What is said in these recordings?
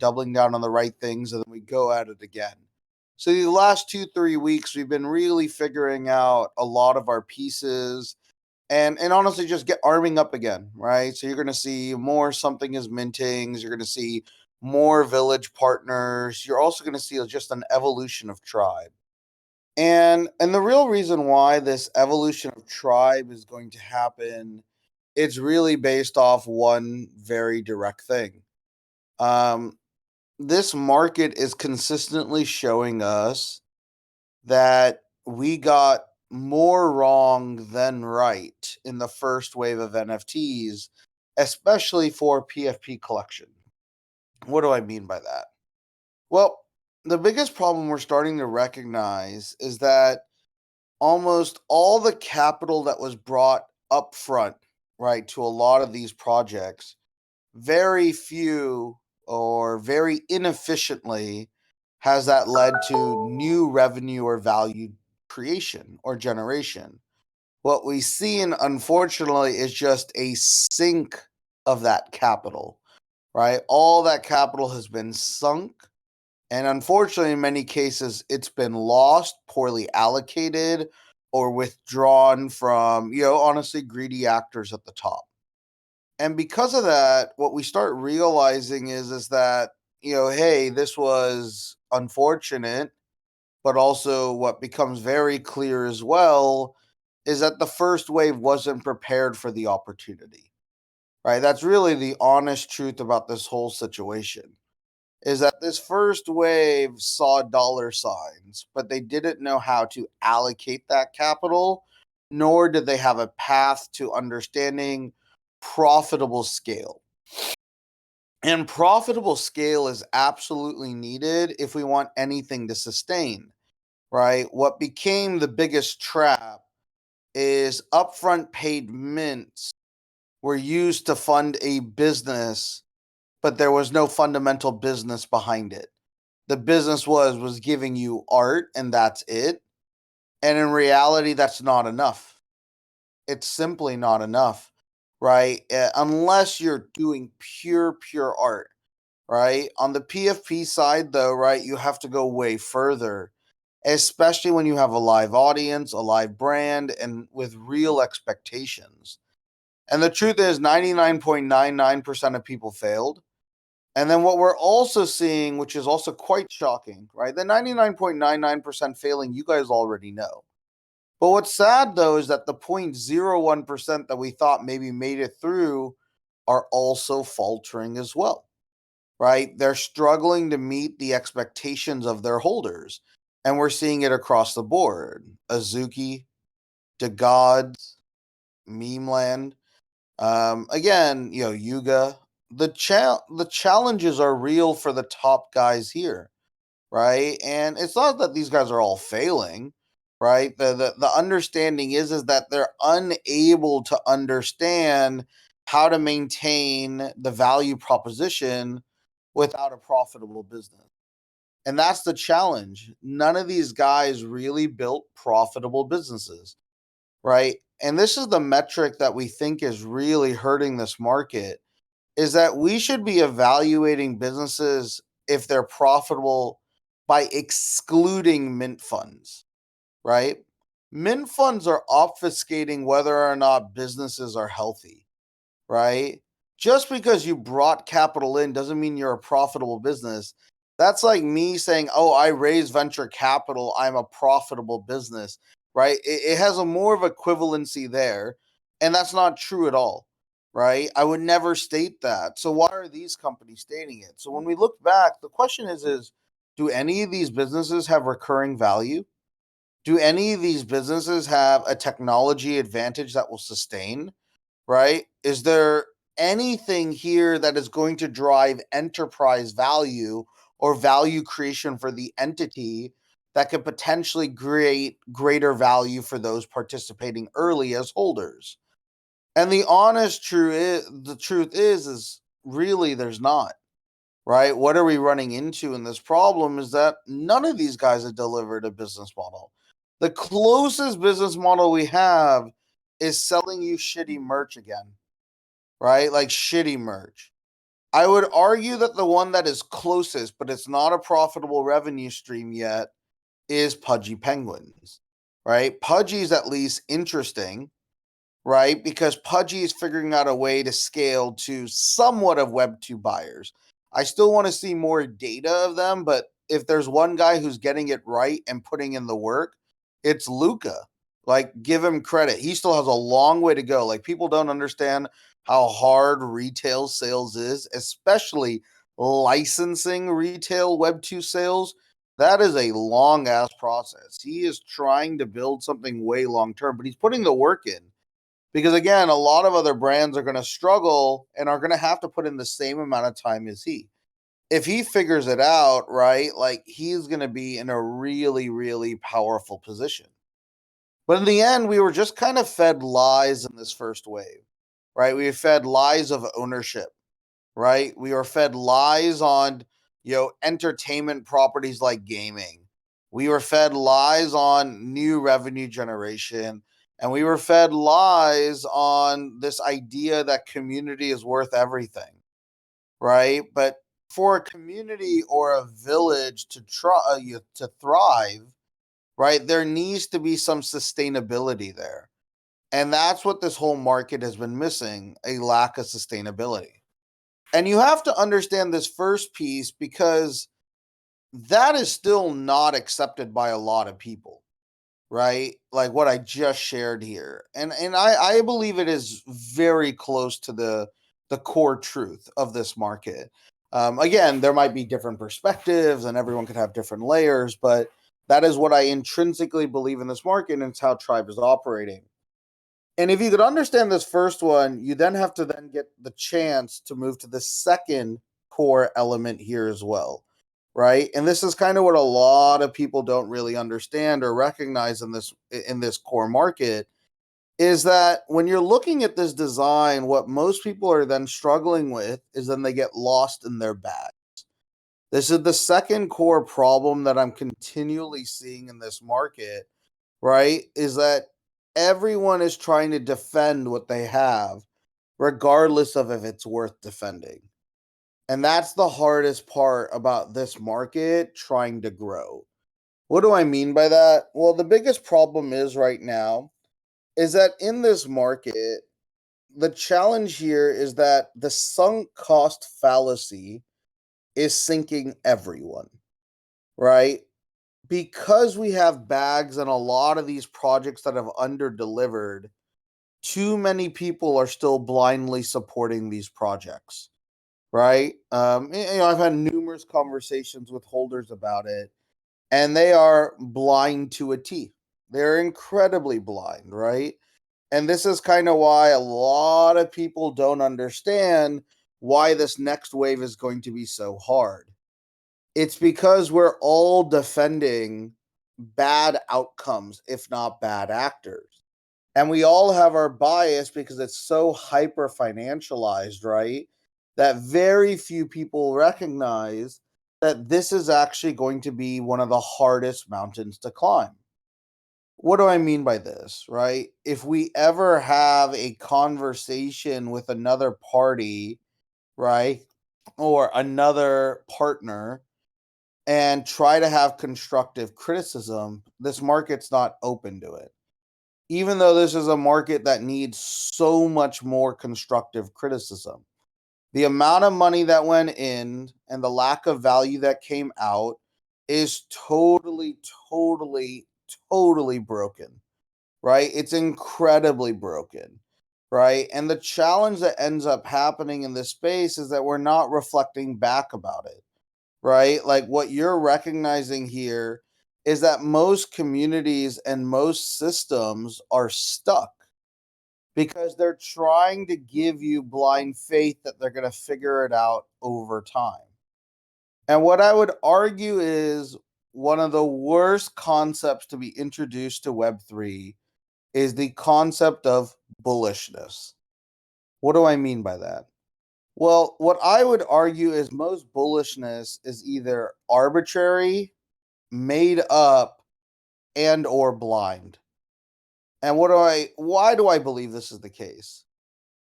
doubling down on the right things, and then we go at it again. So the last 2-3 weeks, we've been really figuring out a lot of our pieces and honestly just get arming up again, right? So you're going to see more something is mintings. You're going to see more village partners. You're also going to see just an evolution of tribe. And the real reason why this evolution of tribe is going to happen, it's really based off one very direct thing. Um, this market is consistently showing us that we got more wrong than right in the first wave of NFTs, especially for PFP collection. What do I mean by that? Well, the biggest problem we're starting to recognize is that almost all the capital that was brought up front, right, to a lot of these projects, very few or very inefficiently has that led to new revenue or value creation or generation. What we see, and unfortunately, is just a sink of that capital, right? All that capital has been sunk. And unfortunately, in many cases, it's been lost, poorly allocated, or withdrawn from, honestly, greedy actors at the top. And because of that, what we start realizing is that, hey, this was unfortunate, but also what becomes very clear as well is that the first wave wasn't prepared for the opportunity. Right? That's really the honest truth about this whole situation. Is that this first wave saw dollar signs, but they didn't know how to allocate that capital, nor did they have a path to understanding profitable scale. And profitable scale is absolutely needed if we want anything to sustain, right? What became the biggest trap is upfront paid mints were used to fund a business, but there was no fundamental business behind it. The business was giving you art and that's it. And in reality, that's not enough. It's simply not enough, right? Unless you're doing pure art, right? On the PFP side, though, right, you have to go way further, especially when you have a live audience, a live brand, and with real expectations. And the truth is, 99.99% of people failed. And then what we're also seeing, which is also quite shocking, right? The 99.99% failing, you guys already know. But what's sad, though, is that the 0.01% that we thought maybe made it through are also faltering as well, right? They're struggling to meet the expectations of their holders. And we're seeing it across the board. Azuki, the Gods, Memeland. Again, Yuga. The challenges are real for the top guys here, right? And it's not that these guys are all failing, right? The understanding is that they're unable to understand how to maintain the value proposition without a profitable business. And that's the challenge. None of these guys really built profitable businesses, right? And this is the metric that we think is really hurting this market is that we should be evaluating businesses if they're profitable by excluding mint funds, right? Mint funds are obfuscating whether or not businesses are healthy, right? Just because you brought capital in doesn't mean you're a profitable business. That's like me saying, oh, I raised venture capital, I'm a profitable business, right? It has a more of equivalency there. And that's not true at all, right? I would never state that. So why are these companies stating it? So when we look back, the question is do any of these businesses have recurring value? Do any of these businesses have a technology advantage that will sustain? Right? Is there anything here that is going to drive enterprise value or value creation for the entity that could potentially create greater value for those participating early as holders? And the truth is really there's not. Right? What are we running into in this problem is that none of these guys have delivered a business model. The closest business model we have is selling you shitty merch again, right? Like shitty merch. I would argue that the one that is closest, but it's not a profitable revenue stream yet, is Pudgy Penguins, right? Pudgy's at least interesting, right? Because Pudgy is figuring out a way to scale to somewhat of Web2 buyers. I still want to see more data of them, but if there's one guy who's getting it right and putting in the work, it's Luca. Like, give him credit. He still has a long way to go. Like, people don't understand how hard retail sales is, especially licensing retail Web2 sales. That is a long ass process. He is trying to build something way long term, but he's putting the work in because again, a lot of other brands are going to struggle and are going to have to put in the same amount of time as he. If he figures it out, right, like he's going to be in a really, really powerful position. But in the end, we were just kind of fed lies in this first wave, right? We were fed lies of ownership, right? We were fed lies on, entertainment properties like gaming. We were fed lies on new revenue generation. And we were fed lies on this idea that community is worth everything, right? But for a community or a village to to thrive, right, there needs to be some sustainability there. And that's what this whole market has been missing, a lack of sustainability. And you have to understand this first piece because that is still not accepted by a lot of people, right? Like what I just shared here. And I believe it is very close to the core truth of this market. Again, there might be different perspectives and everyone could have different layers, but that is what I intrinsically believe in this market, and it's how Tribe is operating. And if you could understand this first one, you then have to then get the chance to move to the second core element here as well, right? And this is kind of what a lot of people don't really understand or recognize in this core market is that when you're looking at this design, what most people are then struggling with is then they get lost in their bag. This is the second core problem that I'm continually seeing in this market, right? Is that everyone is trying to defend what they have, regardless of if it's worth defending. And that's the hardest part about this market trying to grow. What do I mean by that? Well, the biggest problem is right now is that in this market, the challenge here is that the sunk cost fallacy is sinking everyone, right? Because we have bags and a lot of these projects that have underdelivered, too many people are still blindly supporting these projects, right? I've had numerous conversations with holders about it, and they are blind to a T. They're incredibly blind, right? And this is kind of why a lot of people don't understand why this next wave is going to be so hard. It's because we're all defending bad outcomes, if not bad actors. And we all have our bias because it's so hyper financialized, right? That very few people recognize that this is actually going to be one of the hardest mountains to climb. What do I mean by this, right? If we ever have a conversation with another party, right, or another partner and try to have constructive criticism, this market's not open to it. Even though this is a market that needs so much more constructive criticism. The amount of money that went in and the lack of value that came out is totally, totally, totally broken, right? It's incredibly broken, right? And the challenge that ends up happening in this space is that we're not reflecting back about it, right? Like what you're recognizing here is that most communities and most systems are stuck because they're trying to give you blind faith that they're going to figure it out over time. And what I would argue is one of the worst concepts to be introduced to Web3 is the concept of bullishness. What do I mean by that? Well, what I would argue is most bullishness is either arbitrary, made up, and or blind. And why do I believe this is the case?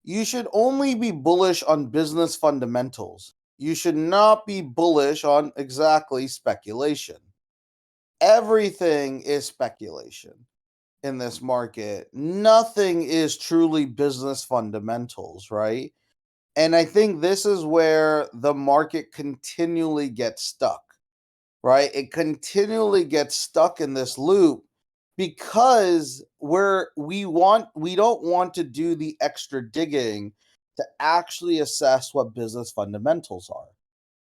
You should only be bullish on business fundamentals. You should not be bullish on exactly speculation. Everything is speculation in this market. Nothing is truly business fundamentals, right? And I think this is where the market continually gets stuck, right? It continually gets stuck in this loop because we don't want to do the extra digging to actually assess what business fundamentals are,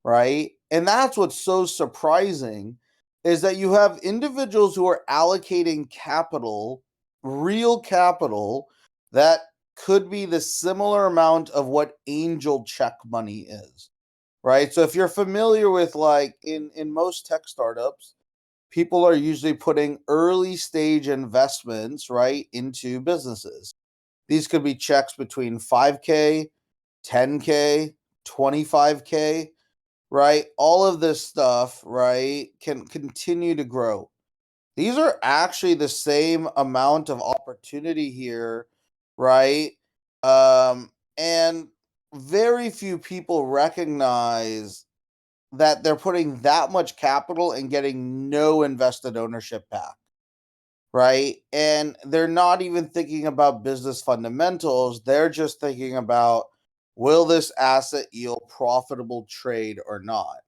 right? And that's what's so surprising is that you have individuals who are allocating capital, real capital, that could be the similar amount of what angel check money is, right? So if you're familiar with, like, in most tech startups, people are usually putting early stage investments, right, into businesses. These could be checks between 5K, 10K, 25K, right? All of this stuff, right, can continue to grow. These are actually the same amount of opportunity here, right? And very few people recognize that they're putting that much capital and getting no invested ownership back, right? And they're not even thinking about business fundamentals. They're just thinking about, will this asset yield profitable trade or not?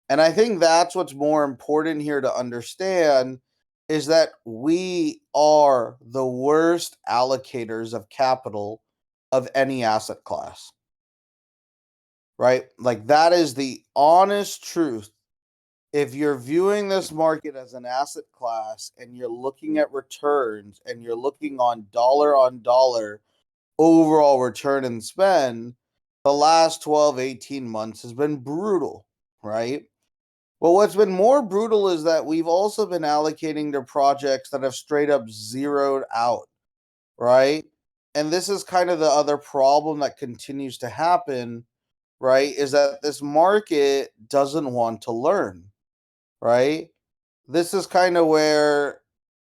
And I think that's what's more important here to understand is that we are the worst allocators of capital of any asset class, right? Like, that is the honest truth. If you're viewing this market as an asset class and you're looking at returns and you're looking on dollar overall return and spend, the last 12, 18 months has been brutal, right? Well, what's been more brutal is that we've also been allocating to projects that have straight up zeroed out, right? And this is kind of the other problem that continues to happen, right? Is that this market doesn't want to learn, right? This is kind of where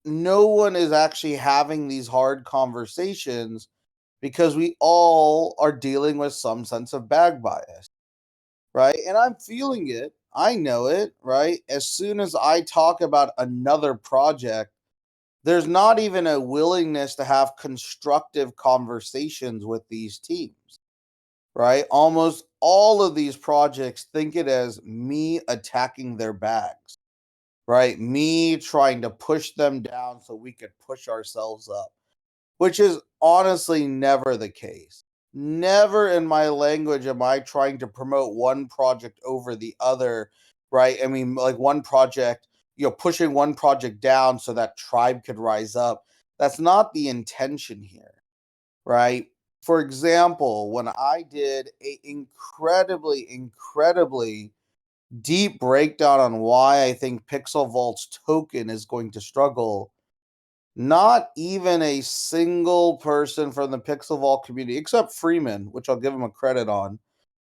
no one is actually having these hard conversations because we all are dealing with some sense of bag bias, right? And I'm feeling it. I know it, right? As soon as I talk about another project, there's not even a willingness to have constructive conversations with these teams, right? Almost all of these projects think it as me attacking their bags, right? Me trying to push them down so we could push ourselves up, which is honestly never the case. Never in my language am I trying to promote one project over the other, right? I mean, like, one project, pushing one project down so that tribe could rise up. That's not the intention here, right? For example, when I did a incredibly deep breakdown on why I think Pixel Vault's token is going to struggle, not even a single person from the Pixel Vault community, except Freeman, which I'll give him a credit on,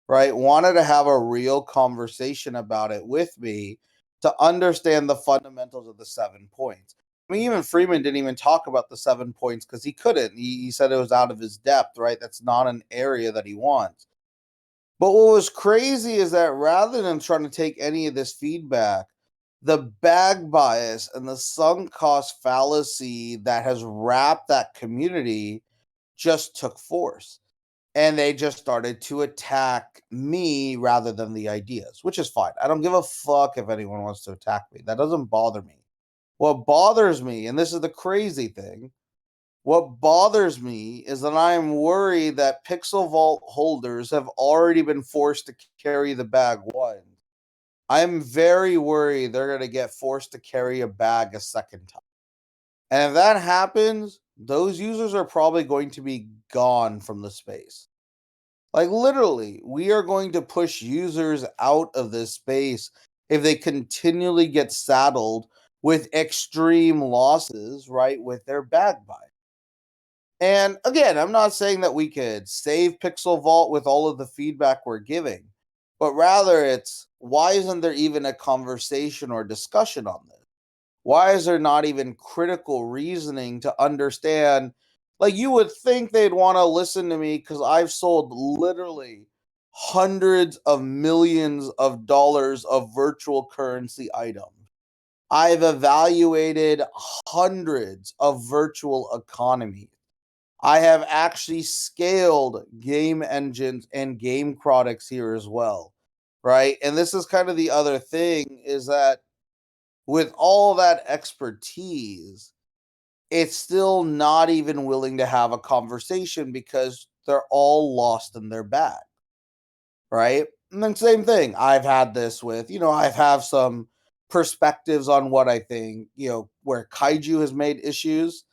right, wanted to have a real conversation about it with me to understand the fundamentals of the 7 points. I mean, even Freeman didn't even talk about the 7 points because he couldn't. He said it was out of his depth, right? That's not an area that he wants. But what was crazy is that rather than trying to take any of this feedback, the bag bias and the sunk cost fallacy that has wrapped that community just took force. And they just started to attack me rather than the ideas, which is fine. I don't give a fuck if anyone wants to attack me. That doesn't bother me. What bothers me, and this is the crazy thing, what bothers me is that I am worried that Pixel Vault holders have already been forced to carry the bag once. I'm very worried they're going to get forced to carry a bag a second time. And if that happens, those users are probably going to be gone from the space. Like, literally, we are going to push users out of this space if they continually get saddled with extreme losses, right, with their bag buy. And again, I'm not saying that we could save Pixel Vault with all of the feedback we're giving, but rather it's, why isn't there even a conversation or discussion on this? Why is there not even critical reasoning to understand Like, you would think they'd want to listen to me because I've sold literally hundreds of millions of dollars of virtual currency items. I've evaluated hundreds of virtual economies. I have actually scaled game engines and game products here as well, right? And this is kind of the other thing, is that with all that expertise, it's still not even willing to have a conversation because they're all lost in their bag, right? And then same thing. I've had this with, I have some perspectives on what I think, where kaiju has made issues.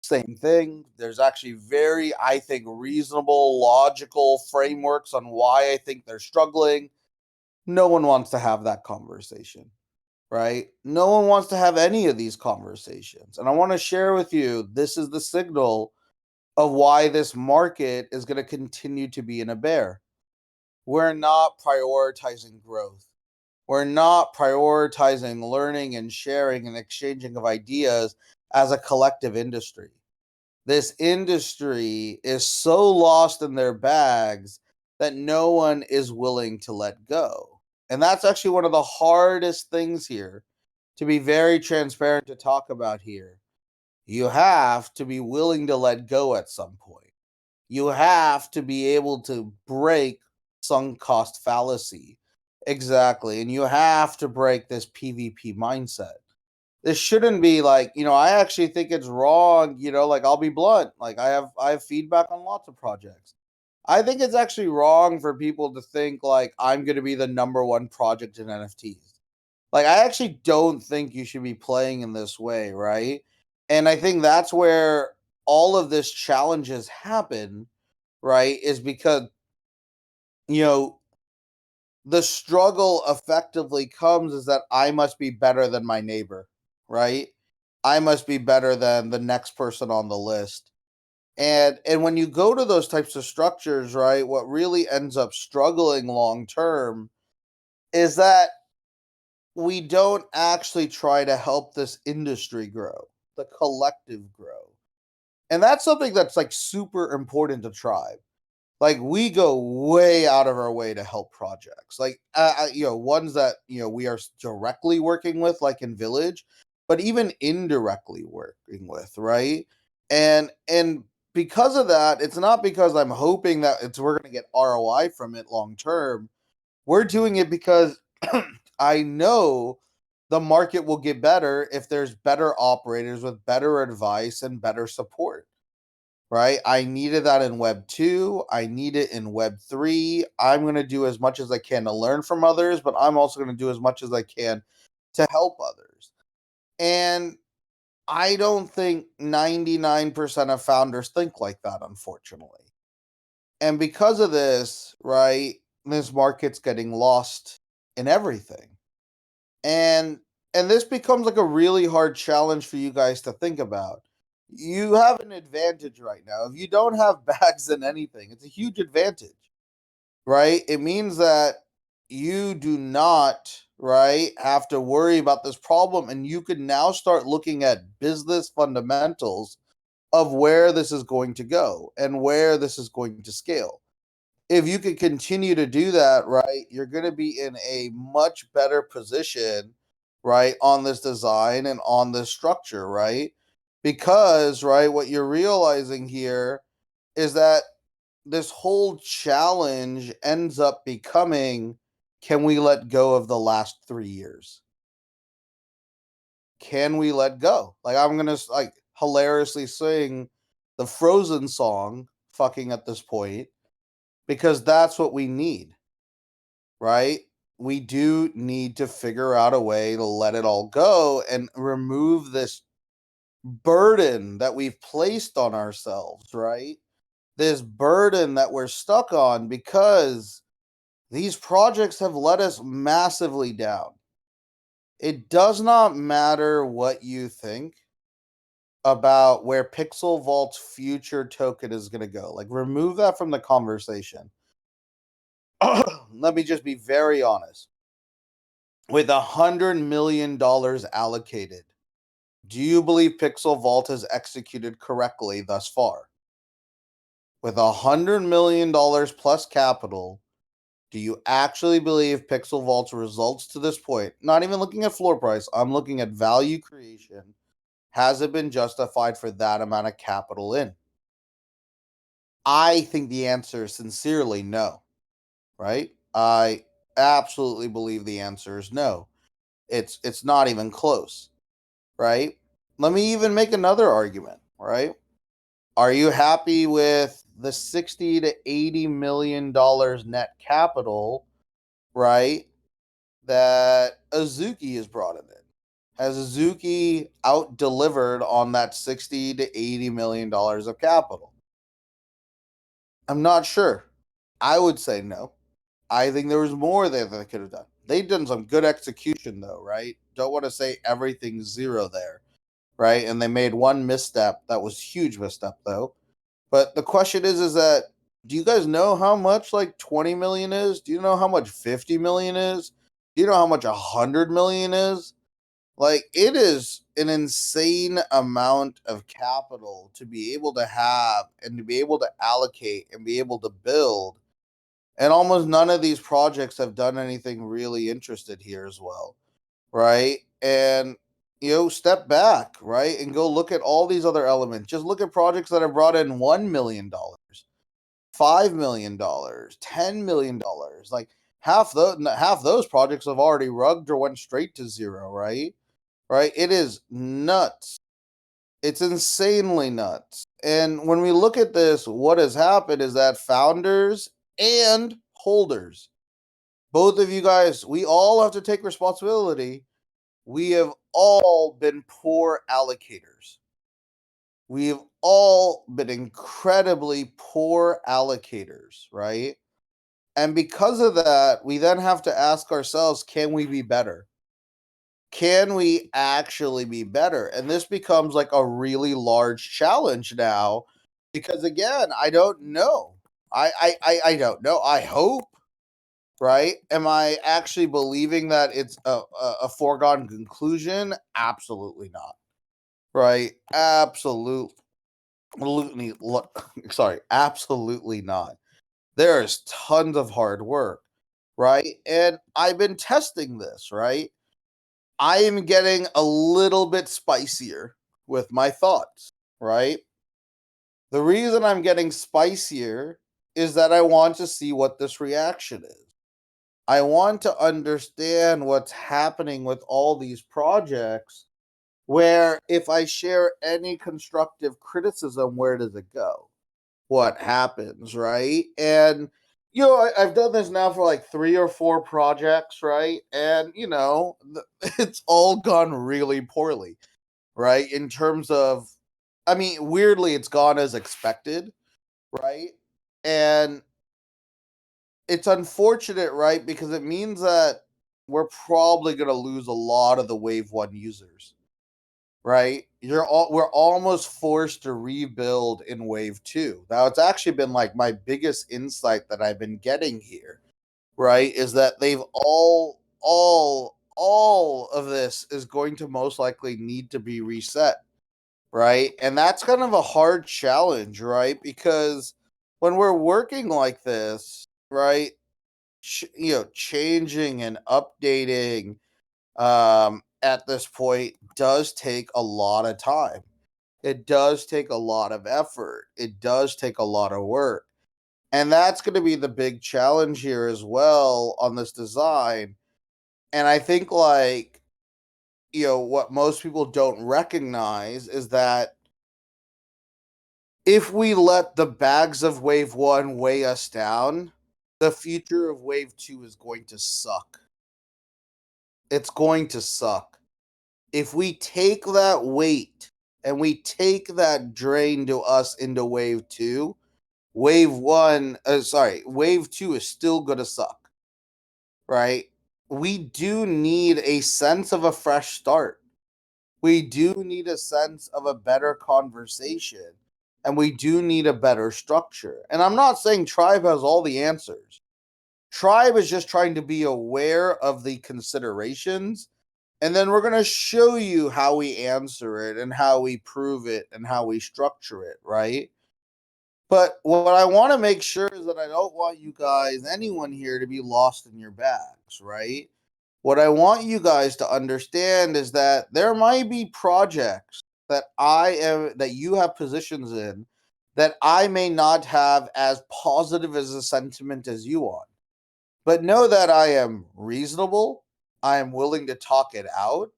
Same thing. There's actually very, I think, reasonable, logical frameworks on why I think they're struggling. No one wants to have that conversation, right? No one wants to have any of these conversations. And I want to share with you, this is the signal of why this market is going to continue to be in a bear. We're not prioritizing growth. We're not prioritizing learning and sharing and exchanging of ideas as a collective industry. This industry is so lost in their bags that no one is willing to let go. And that's actually one of the hardest things here, to be very transparent, to talk about here. You have to be willing to let go at some point. You have to be able to break sunk cost fallacy. Exactly. And you have to break this PvP mindset. This shouldn't be like, I actually think it's wrong, like, I'll be blunt. Like, I have feedback on lots of projects. I think it's actually wrong for people to think like I'm going to be the number one project in NFTs. Like, I actually don't think you should be playing in this way, right? And I think that's where all of this challenges happen, right? Is because, you know, the struggle effectively comes is that I must be better than my neighbor, right? I must be better than the next person on the list. And when you go to those types of structures, right, what really ends up struggling long term is that we don't actually try to help this industry grow, the collective grow. And that's something that's like super important to Tribe. Like, we go way out of our way to help projects, like, ones that, we are directly working with, like in Village, but even indirectly working with, right? And because of that, it's not because I'm hoping that we're going to get ROI from it long term. We're doing it because I know the market will get better if there's better operators with better advice and better support, right? I needed that in Web 2. I need it in Web 3. I'm going to do as much as I can to learn from others, but I'm also going to do as much as I can to help others. And I don't think 99% of founders think like that, unfortunately. And because of this, right, this market's getting lost in everything. And this becomes like a really hard challenge for you guys to think about. You have an advantage right now. If you don't have bags in anything, it's a huge advantage, right? It means that you do not, right, have to worry about this problem, and you can now start looking at business fundamentals of where this is going to go and where this is going to scale. If you can continue to do that, right, you're going to be in a much better position, right, on this design and on this structure, right? Because, right, what you're realizing here is that this whole challenge ends up becoming, can we let go of the last 3 years? Can we let go? Like, I'm going to like hilariously sing the Frozen song fucking at this point, because that's what we need, right? We do need to figure out a way to let it all go and remove this burden that we've placed on ourselves, right? This burden that we're stuck on because these projects have let us massively down. It does not matter what you think about where Pixel Vault's future token is going to go. Like, remove that from the conversation. Let me just be very honest. With $100 million allocated, Do you believe Pixel Vault has executed correctly thus far? With $100 million plus capital, do you actually believe Pixel Vault's results to this point, not even looking at floor price, I'm looking at value creation, has it been justified for that amount of capital in? I think the answer is sincerely no, right? I absolutely believe the answer is no. It's not even close, right? Let me even make another argument, right? Are you happy with the 60 to 80 million dollars net capital, right? That Azuki has brought in? Has Azuki out delivered on that 60 to 80 million dollars of capital? I'm not sure. I would say no. I think there was more there that they could have done. They've done some good execution though, right? Don't want to say everything's zero there, right? And they made one misstep that was huge misstep though. But the question is that do you guys know how much like 20 million is? Do you know how much 50 million is? Do you know how much 100 million is? Like, it is an insane amount of capital to be able to have and to be able to allocate and be able to build. And almost none of these projects have done anything really interested here as well, right? And step back, right? And go look at all these other elements. Just look at projects that have brought in $1 million, $5 million, $10 million. Like half those projects have already rugged or went straight to zero, right? Right? It is nuts. It's insanely nuts. And when we look at this, what has happened is that founders and holders, both of you guys, we all have to take responsibility. We have all been poor allocators. We have all been incredibly poor allocators, right? And because of that, we then have to ask ourselves, can we be better? Can we actually be better? And this becomes like a really large challenge now because again, I don't know. I don't know. I hope, right? Am I actually believing that it's a foregone conclusion? Absolutely not. Right? Absolutely. Sorry, absolutely not. There's tons of hard work, right? And I've been testing this, right? I am getting a little bit spicier with my thoughts, right? The reason I'm getting spicier is that I want to see what this reaction is. I want to understand what's happening with all these projects where if I share any constructive criticism, where does it go? What happens, right? And I've done this now for like 3 or 4 projects, right? And it's all gone really poorly, right? In terms of, I mean, weirdly, it's gone as expected, right? And it's unfortunate, right? Because it means that we're probably going to lose a lot of the Wave 1 users, right? We're almost forced to rebuild in Wave 2. Now, it's actually been like my biggest insight that I've been getting here, right? Is that they've all of this is going to most likely need to be reset, right? And that's kind of a hard challenge, right? Because when we're working like this, right? Changing and updating at this point does take a lot of time. It does take a lot of effort. It does take a lot of work. And that's going to be the big challenge here as well on this design. And I think, like, what most people don't recognize is that if we let the bags of Wave 1 weigh us down, the future of Wave 2 is going to suck. It's going to suck. If we take that weight and we take that drain to us into Wave 2, Wave 2 is still going to suck, right? We do need a sense of a fresh start. We do need a sense of a better conversation, and we do need a better structure. And I'm not saying Tribe has all the answers. Tribe is just trying to be aware of the considerations And then we're going to show you how we answer it and how we prove it and how we structure it, right? But what I want to make sure is that I don't want you guys, anyone here, to be lost in your bags, right? What I want you guys to understand is that there might be projects that you have positions in that I may not have as positive as a sentiment as you on. But know that I am reasonable. I am willing to talk it out.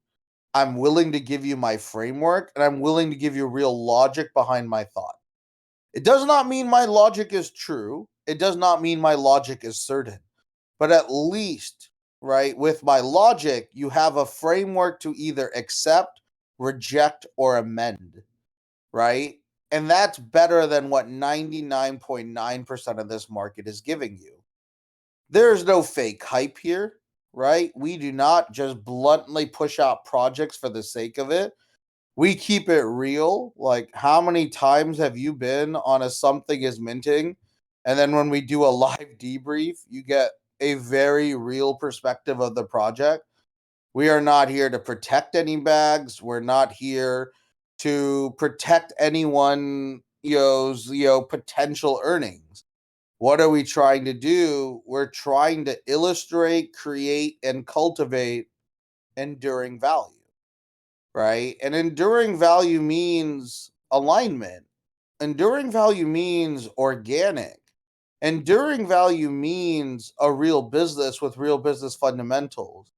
I'm willing to give you my framework, and I'm willing to give you real logic behind my thought. It does not mean my logic is true. It does not mean my logic is certain. But at least, right, with my logic, you have a framework to either accept, reject, or amend, right? And that's better than what 99.9% of this market is giving you. There's no fake hype here, right? We do not just bluntly push out projects for the sake of it. We keep it real. Like, how many times have you been on a something is minting? And then when we do a live debrief, you get a very real perspective of the project. We are not here to protect any bags. We're not here to protect anyone, potential earnings. What are we trying to do? We're trying to illustrate, create, and cultivate enduring value, right? And enduring value means alignment. Enduring value means organic. Enduring value means a real business with real business fundamentals.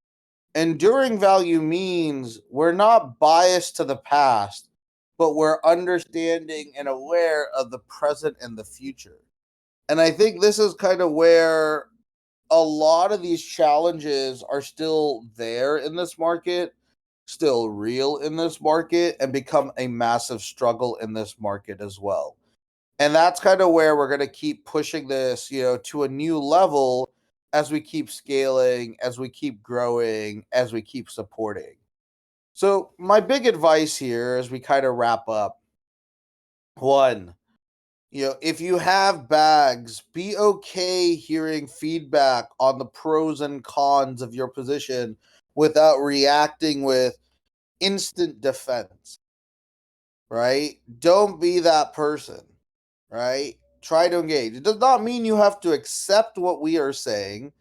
Enduring value means we're not biased to the past, but we're understanding and aware of the present and the future. And I think this is kind of where a lot of these challenges are still there in this market, still real in this market, and become a massive struggle in this market as well. And that's kind of where we're going to keep pushing this, to a new level as we keep scaling, as we keep growing, as we keep supporting. So, my big advice here as we kind of wrap up, one, if you have bags, be okay hearing feedback on the pros and cons of your position without reacting with instant defense, right? Don't be that person, right? Try to engage. It does not mean you have to accept what we are saying.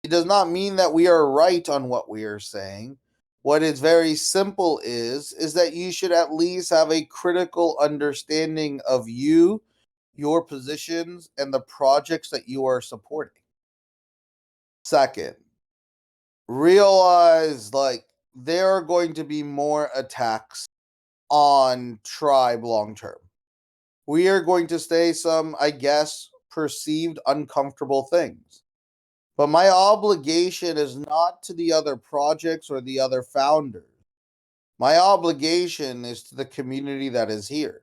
It does not mean that we are right on what we are saying. What is very simple is that you should at least have a critical understanding of you, your positions, and the projects that you are supporting. Second, realize like there are going to be more attacks on Tribe long term. We are going to say some, I guess, perceived uncomfortable things. But my obligation is not to the other projects or the other founders. My obligation is to the community that is here,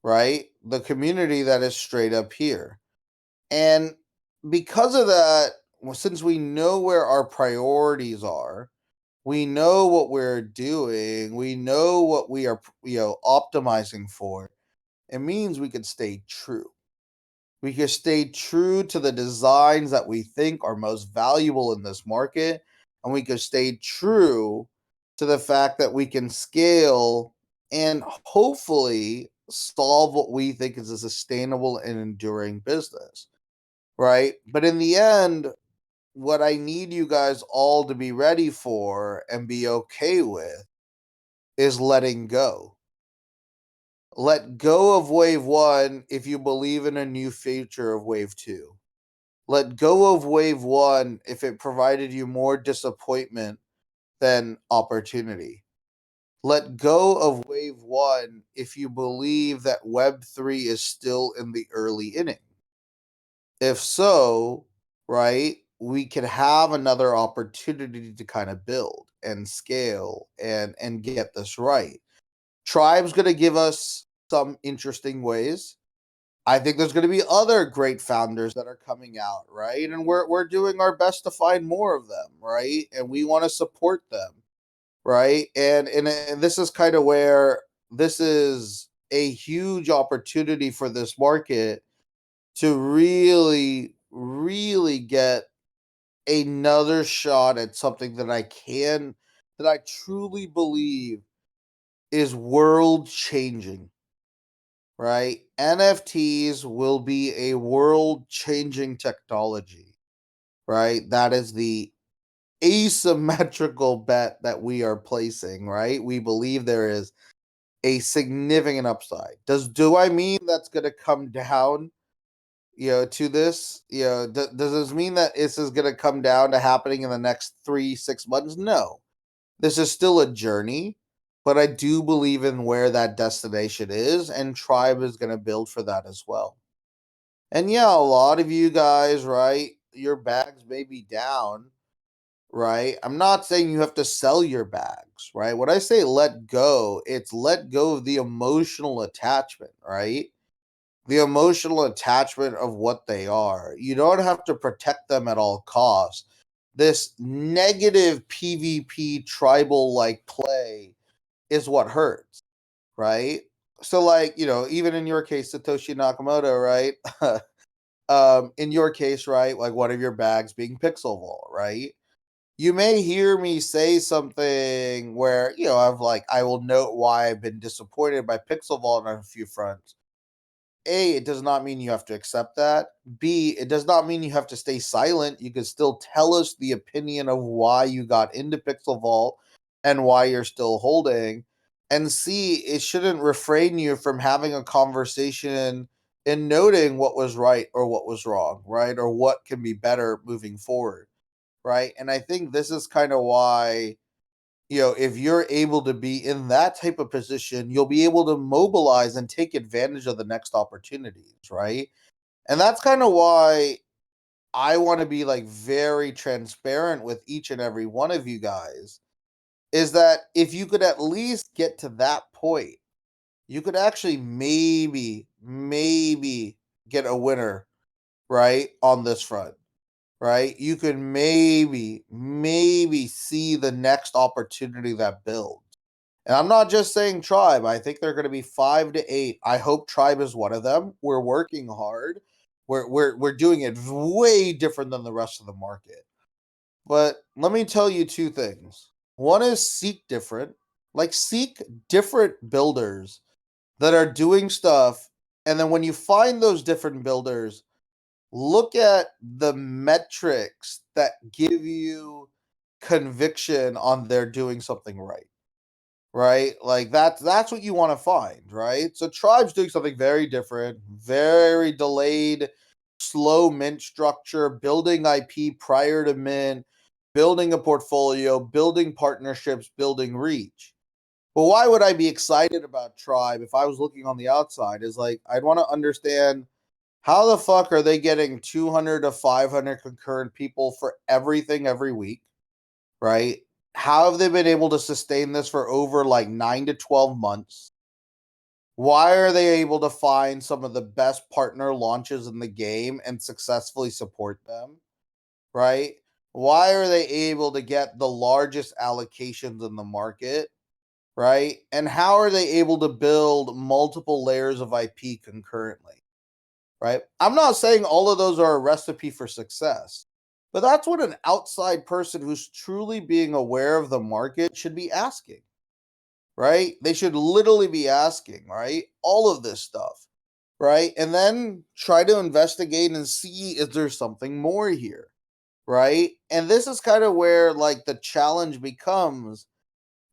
right? The community that is straight up here. And because of that, since we know where our priorities are, we know what we're doing, we know what we are, optimizing for, it means we could stay true. We can stay true to the designs that we think are most valuable in this market, and we can stay true to the fact that we can scale and hopefully solve what we think is a sustainable and enduring business, right? But in the end, what I need you guys all to be ready for and be okay with is letting go. Let go of wave one if you believe in a new future of wave two. Let go of wave one if it provided you more disappointment than opportunity. Let go of wave one if you believe that web three is still in the early inning. If so, right, we could have another opportunity to kind of build and scale and get this right. Tribe's going to give us some interesting ways. I think there's going to be other great founders that are coming out, right? And we're doing our best to find more of them, right? And we want to support them, right? And this is kind of where this is a huge opportunity for this market to really, really get another shot at something that I can that I truly believe is world changing, right? NFTs will be a world changing technology, right? That is the asymmetrical bet that we are placing, right? We believe there is a significant upside. Do I mean that's going to come down, to this? Does this mean that this is going to come down to happening in the next 3-6 months? No, this is still a journey, but I do believe in where that destination is, and Tribe is going to build for that as well. And yeah, a lot of you guys, right? Your bags may be down, right? I'm not saying you have to sell your bags, right? When I say let go, it's let go of the emotional attachment, right? The emotional attachment of what they are. You don't have to protect them at all costs. This negative PvP tribal like play is what hurts, right? So, like, even in your case, Satoshi Nakamoto, right? In your case, right? Like one of your bags being Pixel Vault, right? You may hear me say something where, I will note why I've been disappointed by Pixel Vault on a few fronts. A, it does not mean you have to accept that. B, it does not mean you have to stay silent. You can still tell us the opinion of why you got into Pixel Vault and why you're still holding. And C, it shouldn't refrain you from having a conversation and noting what was right or what was wrong, right? Or what can be better moving forward, right? And I think this is kind of why, if you're able to be in that type of position, you'll be able to mobilize and take advantage of the next opportunities, right? And that's kind of why I want to be like very transparent with each and every one of you guys, is that if you could at least get to that point, you could actually maybe get a winner, right, on this front, right? You could maybe see the next opportunity that builds. And I'm not just saying Tribe. I think they're going to be 5 to 8. I hope Tribe is one of them. We're working hard. We're doing it way different than the rest of the market. But let me tell you two things. One is seek different. Like seek different builders that are doing stuff, and then when you find those different builders, look at the metrics that give you conviction on they're doing something right, right? Like that's what you want to find, right? So Tribe's doing something very different, very delayed, slow mint structure, building IP prior to mint, building a portfolio, building partnerships, building reach. But why would I be excited about Tribe if I was looking on the outside? Is like I'd want to understand how the fuck are they getting 200 to 500 concurrent people for everything every week, right? How have they been able to sustain this for over like 9 to 12 months? Why are they able to find some of the best partner launches in the game and successfully support them, right? Why are they able to get the largest allocations in the market, right? And how are they able to build multiple layers of IP concurrently, right? I'm not saying all of those are a recipe for success, but that's what an outside person who's truly being aware of the market should be asking, right? They should literally be asking, right? All of this stuff, right? And then try to investigate and see is there something more here, right? And this is kind of where like the challenge becomes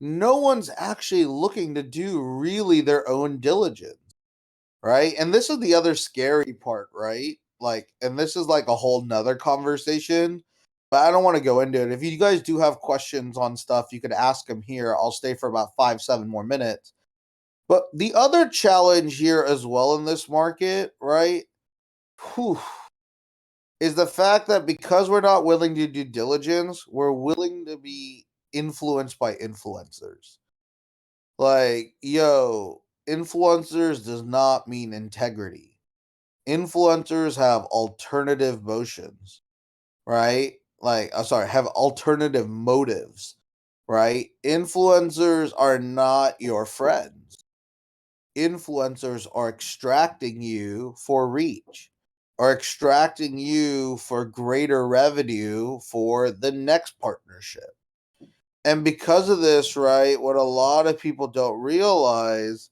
no one's actually looking to do really their own diligence, right? And this is the other scary part, right? Like, and this is like a whole nother conversation, but I don't want to go into it. If you guys do have questions on stuff, you could ask them here. I'll stay for about 5, 7 more minutes. But the other challenge here as well in this market, right? Whew, is the fact that because we're not willing to do diligence, we're willing to be influenced by influencers. Like, influencers does not mean integrity. Influencers have alternative motions, right? Like, sorry, have alternative motives, right? Influencers are not your friends. Influencers are extracting you for reach, are extracting you for greater revenue for the next partnership. And because of this, right, what a lot of people don't realize,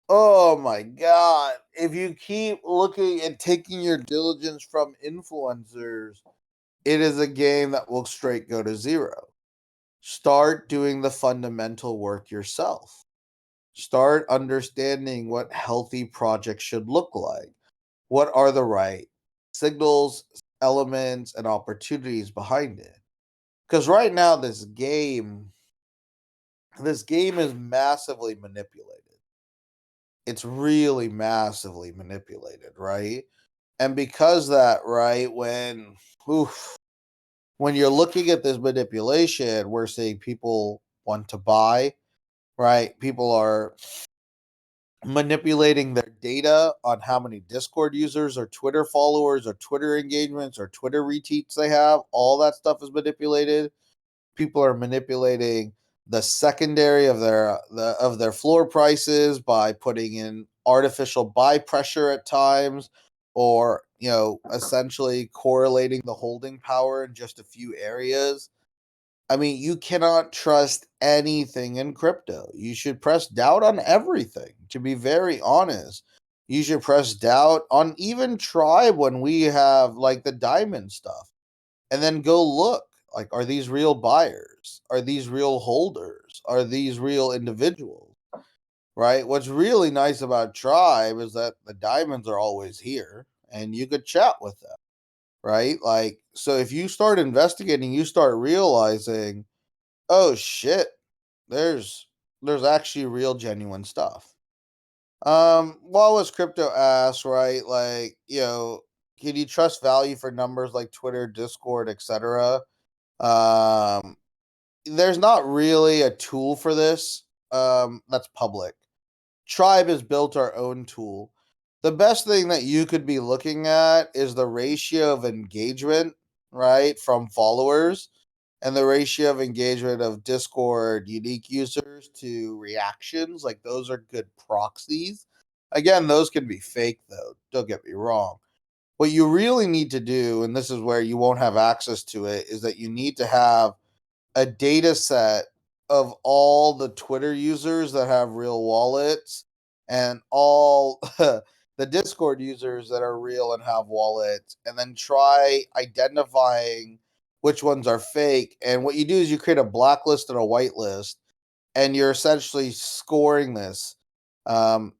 oh my God, if you keep looking and taking your diligence from influencers, it is a game that will straight go to zero. Start doing the fundamental work yourself. Start understanding what healthy projects should look like. What are the right signals, elements, and opportunities behind it? Because right now, this game is massively manipulated. It's really massively manipulated, right? And because that, right, oof, when you're looking at this manipulation, we're seeing people want to buy, right? People are manipulating their data on how many Discord users or Twitter followers or Twitter engagements or Twitter retweets they have. All that stuff is manipulated. People are manipulating the secondary of their floor prices by putting in artificial buy pressure at times, or essentially correlating the holding power in just a few areas. I mean, you cannot trust anything in crypto. You should press doubt on everything, to be very honest. You should press doubt on even Tribe when we have like the diamond stuff, and then go look, like, are these real buyers? Are these real holders? Are these real individuals? Right? What's really nice about Tribe is that the diamonds are always here and you could chat with them, right? Like, so if you start investigating, you start realizing, oh shit, there's actually real genuine stuff. What was crypto asked, right? Like, can you trust value for numbers like Twitter, Discord, etc.? Um, there's not really a tool for this. That's public. Tribe has built our own tool. The best thing that you could be looking at is the ratio of engagement, right, from followers, and the ratio of engagement of Discord unique users to reactions. Like, those are good proxies. Again, those can be fake, though. Don't get me wrong. What you really need to do, and this is where you won't have access to it, is that you need to have a data set of all the Twitter users that have real wallets and all the Discord users that are real and have wallets, and then try identifying which ones are fake. And what you do is you create a blacklist and a whitelist, and you're essentially scoring this. Um,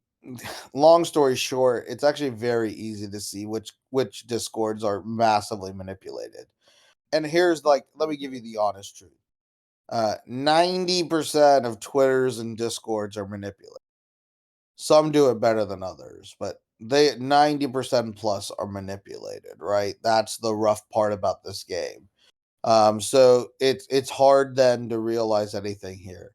long story short, it's actually very easy to see which Discords are massively manipulated. And here's, like, let me give you the honest truth. 90% of Twitters and Discords are manipulated. Some do it better than others, but they 90% plus are manipulated, right? That's the rough part about this game. So it's hard then to realize anything here.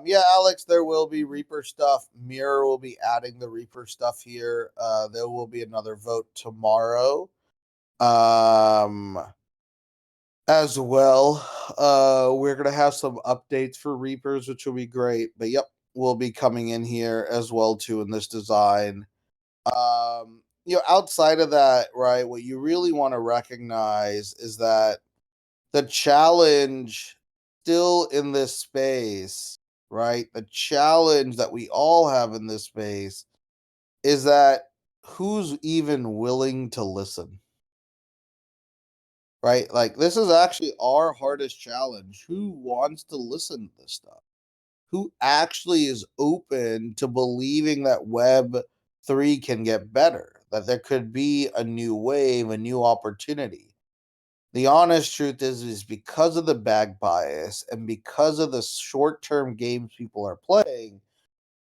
Yeah, Alex, there will be Reaper stuff. Mirror will be adding the Reaper stuff here. There will be another vote tomorrow. Um, as well. We're gonna have some updates for Reapers, which will be great. But yep, we'll be coming in here as well too in this design. Outside of that, right, what you really want to recognize is that the challenge still in this space, right? The challenge that we all have in this space is that who's even willing to listen? Right? Like, this is actually our hardest challenge. Who wants to listen to this stuff? Who actually is open to believing that Web 3 can get better, that there could be a new wave, a new opportunity? The honest truth is because of the bag bias and because of the short term games people are playing,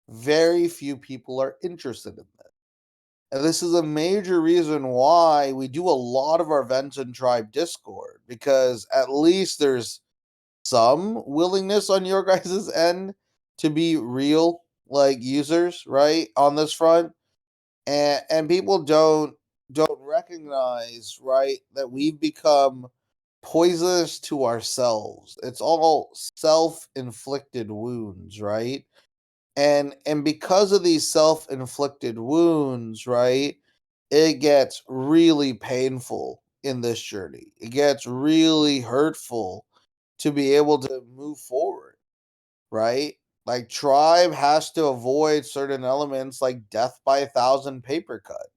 very few people are interested in this. And this is a major reason why we do a lot of our events in Tribe Discord, because at least there's some willingness on your guys' end to be real, like, users, right, on this front. And people don't recognize, right, that we've become poisonous to ourselves. It's all self-inflicted wounds, right? And because of these self-inflicted wounds, right, it gets really painful in this journey. It gets really hurtful to be able to move forward, right? Like tribe has to avoid certain elements like death by a thousand paper cut,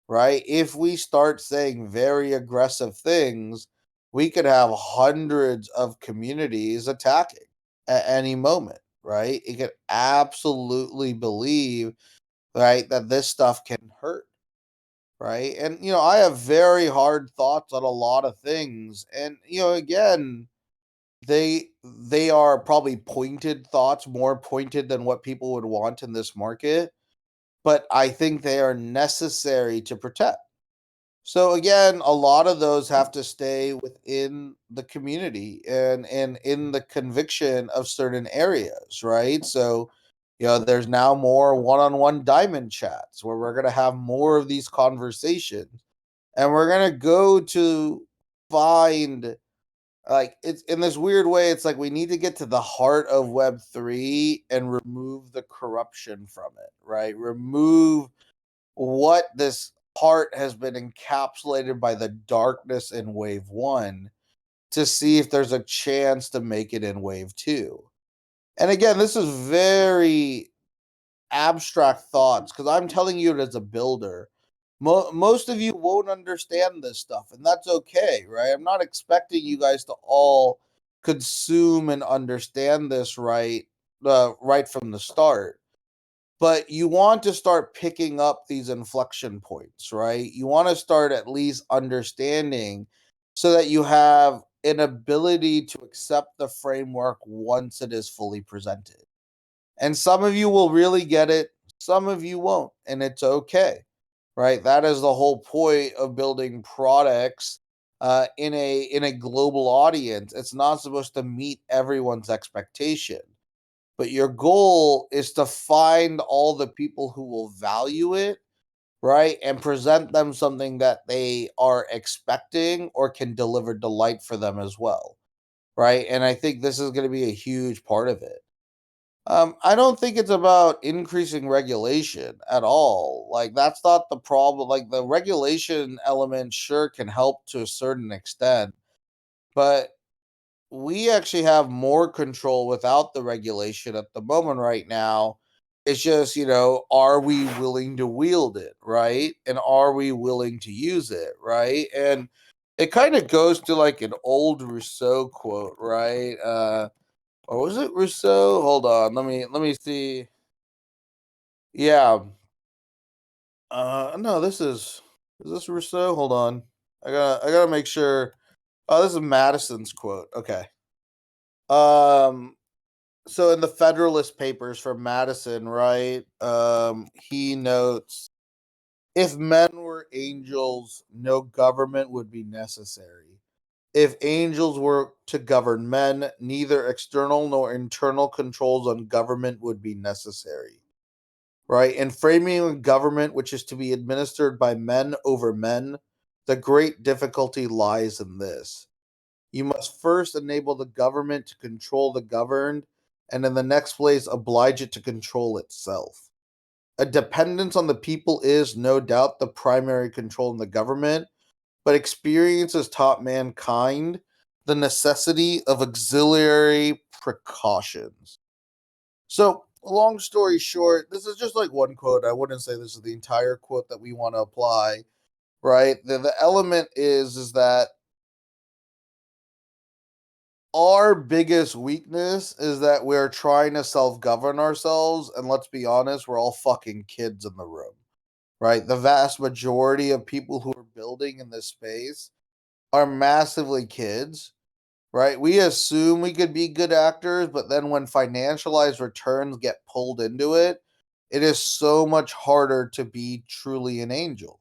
right? If we start saying very aggressive things, we could have hundreds of communities attacking at any moment, right? It could absolutely believe, right, that this stuff can hurt, right? And I have very hard thoughts on a lot of things, and again, they are probably pointed thoughts, more pointed than what people would want in this market, but I think they are necessary to protect. So again, a lot of those have to stay within the community and in the conviction of certain areas, right? So, there's now more one-on-one diamond chats where we're going to have more of these conversations, and we're going to go to find, like, it's in this weird way, it's like we need to get to the heart of web 3 and remove the corruption from it, right? Remove what this heart has been encapsulated by the darkness in wave 1 to see if there's a chance to make it in wave 2. And again, this is very abstract thoughts because I'm telling you it as a builder. Most of you won't understand this stuff, and that's okay, right? I'm not expecting you guys to all consume and understand this right from the start. But you want to start picking up these inflection points, right? You want to start at least understanding so that you have an ability to accept the framework once it is fully presented. And some of you will really get it, some of you won't, and it's okay, right? That is the whole point of building products in a global audience. It's not supposed to meet everyone's expectation, but your goal is to find all the people who will value it, right? And present them something that they are expecting or can deliver delight for them as well, right? And I think this is going to be a huge part of it. I don't think it's about increasing regulation at all. Like, that's not the problem. Like, the regulation element sure can help to a certain extent, but we actually have more control without the regulation at the moment right now. It's just, are we willing to wield it, right? And are we willing to use it, right? And it kind of goes to like an old Rousseau quote, right? Or was it Rousseau? Hold on, let me see. Yeah. No, this is this Rousseau? Hold on. I gotta make sure. Oh, this is Madison's quote. Okay. Um so in the Federalist Papers from Madison, right? He notes, if men were angels, no government would be necessary. If angels were to govern men, neither external nor internal controls on government would be necessary. Right? In framing a government which is to be administered by men over men, the great difficulty lies in this. You must first enable the government to control the governed, and in the next place, oblige it to control itself. A dependence on the people is, no doubt, the primary control in the government, but experience has taught mankind the necessity of auxiliary precautions. So, long story short, this is just like one quote. I wouldn't say this is the entire quote that we want to apply, right? The element is that our biggest weakness is that we're trying to self-govern ourselves, and let's be honest, we're all fucking kids in the room, right? The vast majority of people who are building in this space are massively kids, right? We assume we could be good actors, but then when financialized returns get pulled into it, it is so much harder to be truly an angel,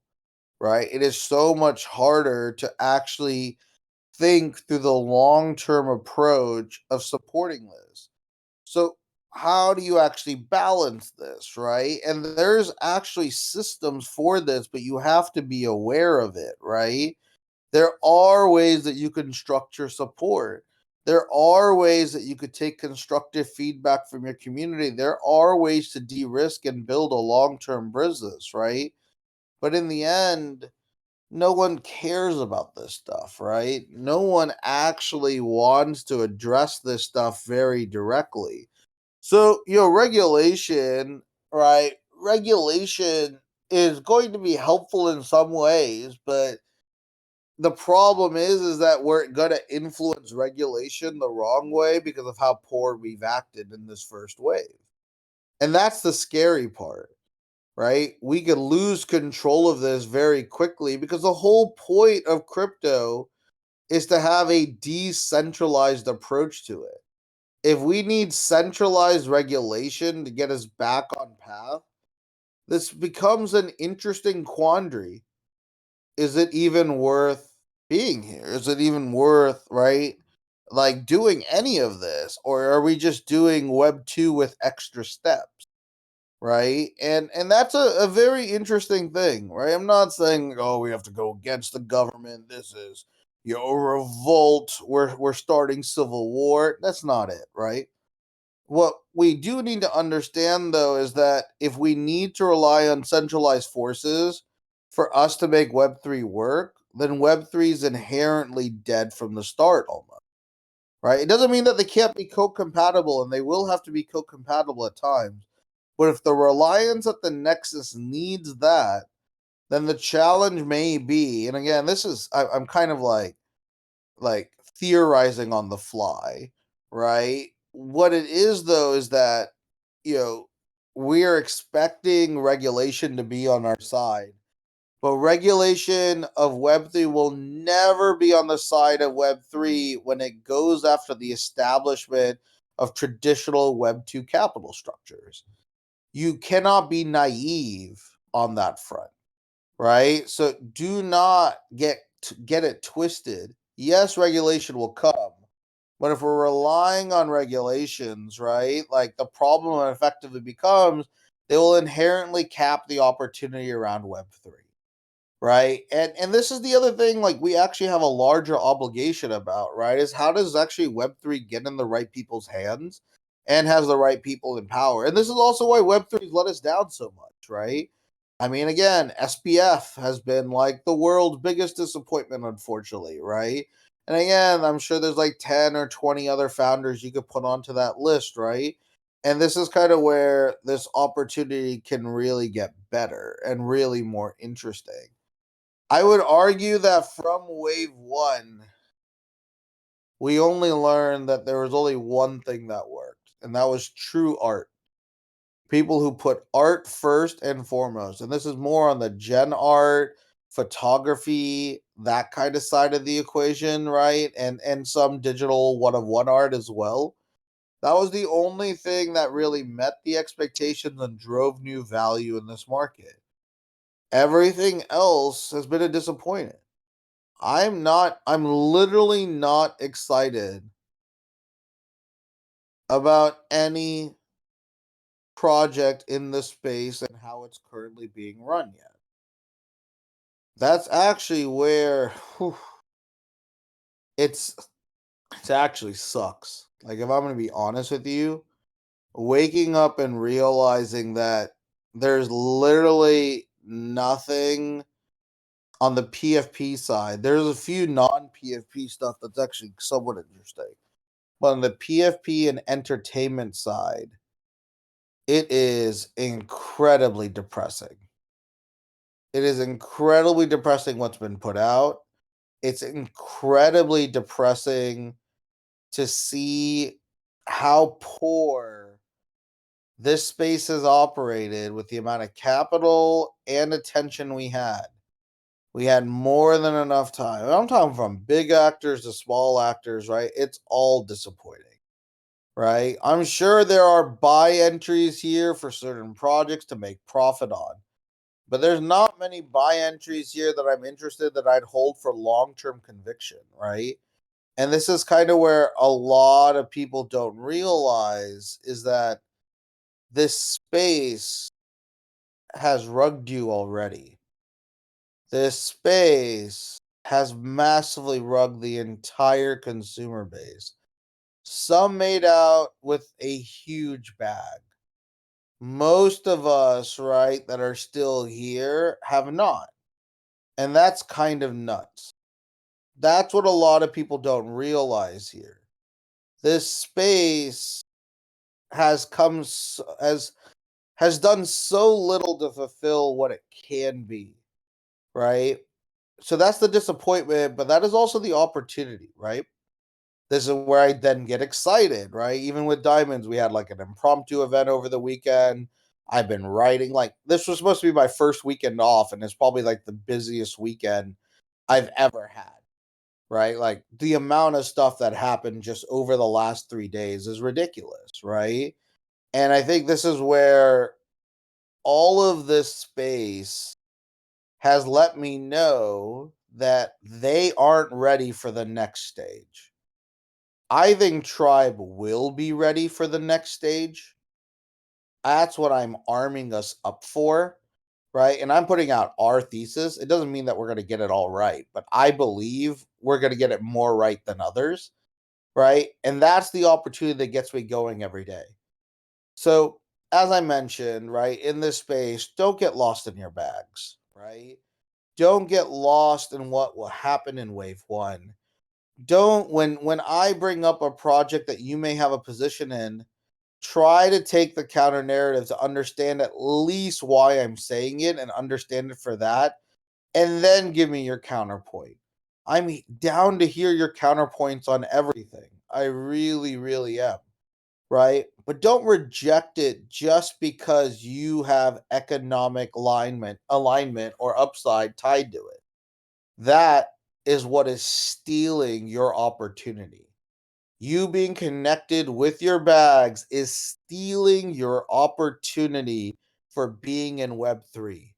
right? It is so much harder to actually think through the long-term approach of supporting this. So how do you actually balance this, right? And there's actually systems for this, but you have to be aware of it, right? There are ways that you can structure support. There are ways that you could take constructive feedback from your community. There are ways to de-risk and build a long-term business, right? But in the end, no one cares about this stuff, right? No one actually wants to address this stuff very directly. So, regulation, right? Regulation is going to be helpful in some ways, but the problem is that we're going to influence regulation the wrong way because of how poor we've acted in this first wave. And that's the scary part, right? We could lose control of this very quickly because the whole point of crypto is to have a decentralized approach to it. If we need centralized regulation to get us back on path, this becomes an interesting quandary. Is it even worth being here? Is it even worth, right? Like doing any of this? Or are we just doing Web 2 with extra steps? Right? And that's a very interesting thing, right? I'm not saying, oh, we have to go against the government. This is a revolt. We're starting civil war. That's not it, right? What we do need to understand, though, is that if we need to rely on centralized forces for us to make Web3 work, then Web3 is inherently dead from the start almost, right? It doesn't mean that they can't be co-compatible, and they will have to be co-compatible at times. But if the reliance at the Nexus needs that, then the challenge may be, and again, I'm kind of like theorizing on the fly, right? What it is though is that you know we are expecting regulation to be on our side, but regulation of Web3 will never be on the side of Web3 when it goes after the establishment of traditional Web2 capital structures. You cannot be naive on that front, right? So do not get it twisted. Yes, regulation will come, but if we're relying on regulations, right, like the problem effectively becomes they will inherently cap the opportunity around Web3, right? And this is the other thing, like we actually have a larger obligation about, right? Is how does actually Web3 get in the right people's hands and has the right people in power? And this is also why Web3 has let us down so much, right? I mean, again, SPF has been like the world's biggest disappointment, unfortunately, right? And again, I'm sure there's like 10 or 20 other founders you could put onto that list, right? And this is kind of where this opportunity can really get better and really more interesting. I would argue that from wave one, we only learned that there was only one thing that worked, and that was true art. People who put art first and foremost. And this is more on the gen art, photography, that kind of side of the equation, right? And some digital one of one art as well. That was the only thing that really met the expectations and drove new value in this market. Everything else has been a disappointment. I'm literally not excited about any project in this space and how it's currently being run yet. That's actually where it's it actually sucks. Like if I'm going to be honest with you, waking up and realizing that there's literally nothing on the PFP side. There's a few non-PFP stuff that's actually somewhat interesting. But on the PFP and entertainment side, it is incredibly depressing. It is incredibly depressing what's been put out. It's incredibly depressing to see how poor this space has operated with the amount of capital and attention we had. We had more than enough time. I'm talking from big actors to small actors, right? It's all disappointing. Right? I'm sure there are buy entries here for certain projects to make profit on, but there's not many buy entries here that I'm interested that I'd hold for long-term conviction, right? And this is kind of where a lot of people don't realize is that this space has rugged you already. This space has massively rugged the entire consumer base. Some made out with a huge bag. Most of us, right, that are still here have not. And that's kind of nuts. That's what a lot of people don't realize here. This space has come has done so little to fulfill what it can be, right? So that's the disappointment, but that is also the opportunity, right? This is where I then get excited, right? Even with Diamonds, we had like an impromptu event over the weekend. I've been writing, like, this was supposed to be my first weekend off, and it's probably like the busiest weekend I've ever had, right? Like, the amount of stuff that happened just over the last 3 days is ridiculous, right? And I think this is where all of this space has let me know that they aren't ready for the next stage. I think Tribe will be ready for the next stage. That's what I'm arming us up for, right? And I'm putting out our thesis. It doesn't mean that we're going to get it all right, but I believe we're going to get it more right than others, right? And that's the opportunity that gets me going every day. So, as I mentioned, right, in this space, don't get lost in your bags, right? Don't get lost in what will happen in wave one. Don't when I bring up a project that you may have a position in, try to take the counter narrative to understand at least why I'm saying it and understand it for that, and then give me your counterpoint. I'm down to hear your counterpoints on everything. I really, really am. Right? But don't reject it just because you have economic alignment or upside tied to it. That is what is stealing your opportunity. You being connected with your bags is stealing your opportunity for being in Web3.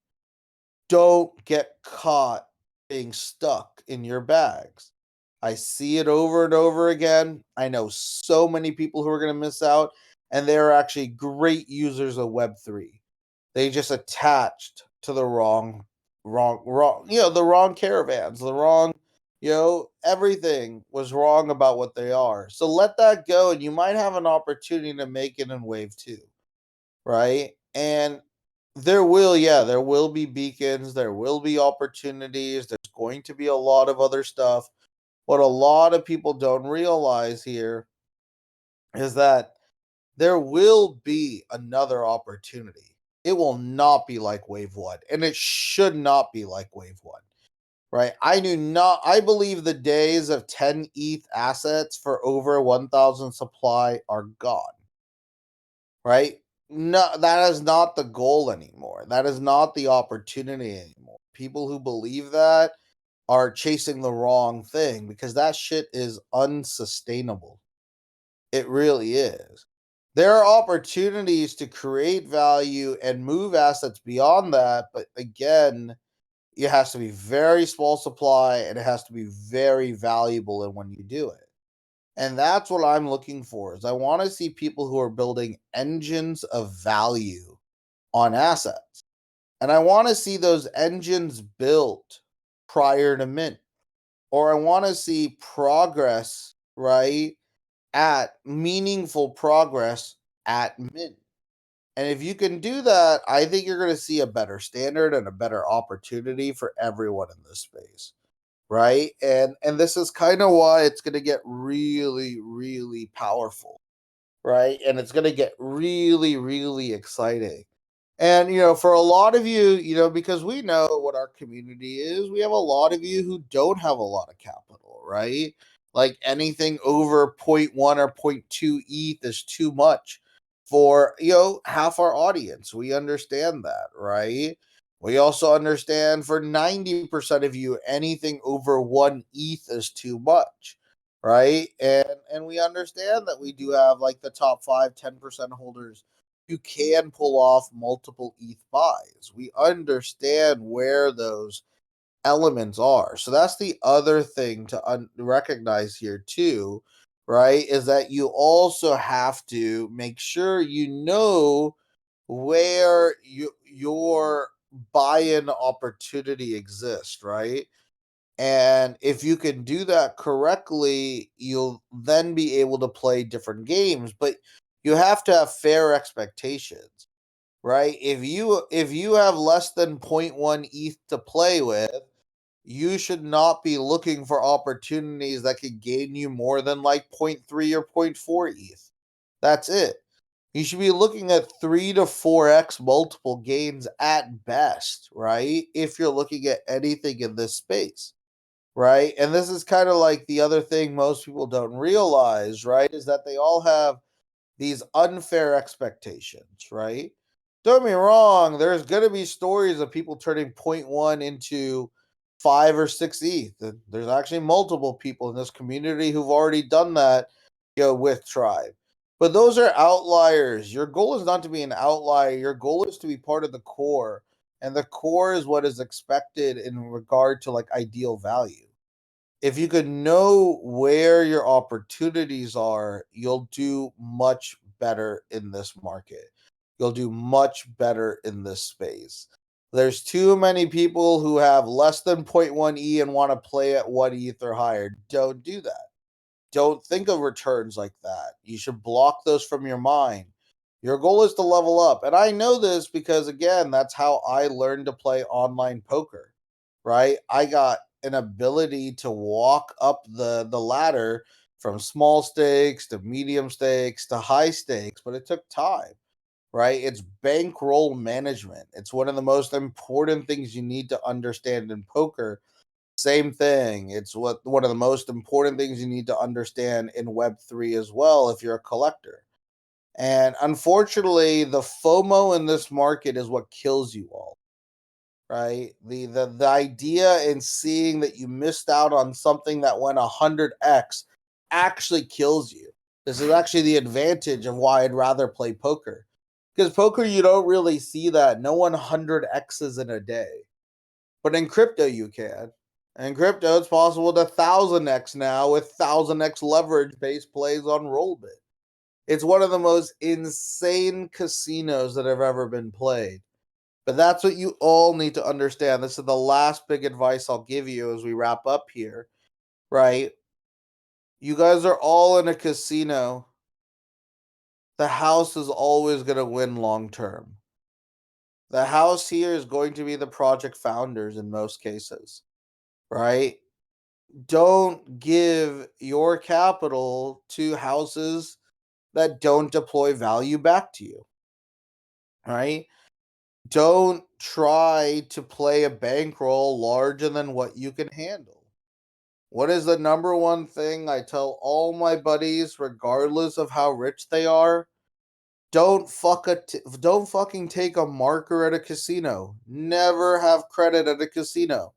Don't get caught being stuck in your bags. I see it over and over again. I know so many people who are going to miss out, and they're actually great users of Web3. They just attached to the the wrong caravans, the wrong, everything was wrong about what they are. So let that go, and you might have an opportunity to make it in wave two, right? And there will be beacons, there will be opportunities, there's going to be a lot of other stuff. What a lot of people don't realize here is that there will be another opportunity. It will not be like wave one, and it should not be like wave one, right? I believe the days of 10 ETH assets for over 1,000 supply are gone, right? No, that is not the goal anymore. That is not the opportunity anymore. People who believe that are chasing the wrong thing because that shit is unsustainable. It really is. There are opportunities to create value and move assets beyond that, but again, it has to be very small supply and it has to be very valuable in when you do it. And that's what I'm looking for. Is I want to see people who are building engines of value on assets. And I want to see those engines built prior to mint. Or I want to see progress, right? At meaningful progress at mint. And if you can do that, I think you're going to see a better standard and a better opportunity for everyone in this space, right? And this is kind of why it's going to get really, really powerful, right? And it's going to get really, really exciting. And, for a lot of you, because we know what our community is, we have a lot of you who don't have a lot of capital, right? Like anything over zero point 0.1 or zero point 0.2 ETH is too much for, half our audience. We understand that, right? We also understand for 90% of you, anything over 1 ETH is too much, right? And we understand that we do have like the top 5-10% holders you can pull off multiple ETH buys. We understand where those elements are. So that's the other thing to recognize here too, right? Is that you also have to make sure you know where your buy-in opportunity exists, right? And if you can do that correctly, you'll then be able to play different games, but you have to have fair expectations, right? If you have less than zero point 0.1 ETH to play with, you should not be looking for opportunities that could gain you more than like zero point 0.3 or zero point 0.4 ETH. That's it. You should be looking at 3 to 4x multiple gains at best, right? If you're looking at anything in this space, right? And this is kind of like the other thing most people don't realize, right? Is that they all have these unfair expectations, right? Don't get me wrong, there's going to be stories of people turning zero point 0.1 into 5 or 6 ETH. There's actually multiple people in this community who've already done that, with Tribe. But those are outliers. Your goal is not to be an outlier. Your goal is to be part of the core. And the core is what is expected in regard to like ideal value. If you could know where your opportunities are, you'll do much better in this market. You'll do much better in this space. There's too many people who have less than zero point 0.1 E and want to play at 1 ETH or higher. Don't do that. Don't think of returns like that. You should block those from your mind. Your goal is to level up. And I know this because, again, that's how I learned to play online poker, right? I got an ability to walk up the ladder from small stakes to medium stakes to high stakes, but it took time, right? It's bankroll management. It's one of the most important things you need to understand in poker. Same thing. It's one of the most important things you need to understand in Web3 as well if you're a collector. And unfortunately, the FOMO in this market is what kills you all, right? The idea in seeing that you missed out on something that went 100x actually kills you. This is actually the advantage of why I'd rather play poker. Because poker, you don't really see that. No 100x's in a day. But in crypto, you can. In crypto, it's possible to 1000x now with 1000x leverage based plays on Rollbit. It's one of the most insane casinos that have ever been played. But that's what you all need to understand. This is the last big advice I'll give you as we wrap up here, right? You guys are all in a casino. The house is always going to win long term. The house here is going to be the project founders in most cases, right? Don't give your capital to houses that don't deploy value back to you, right? Don't try to play a bankroll larger than what you can handle. What is the number one thing I tell all my buddies, regardless of how rich they are? Don't fucking take a marker at a casino. Never have credit at a casino.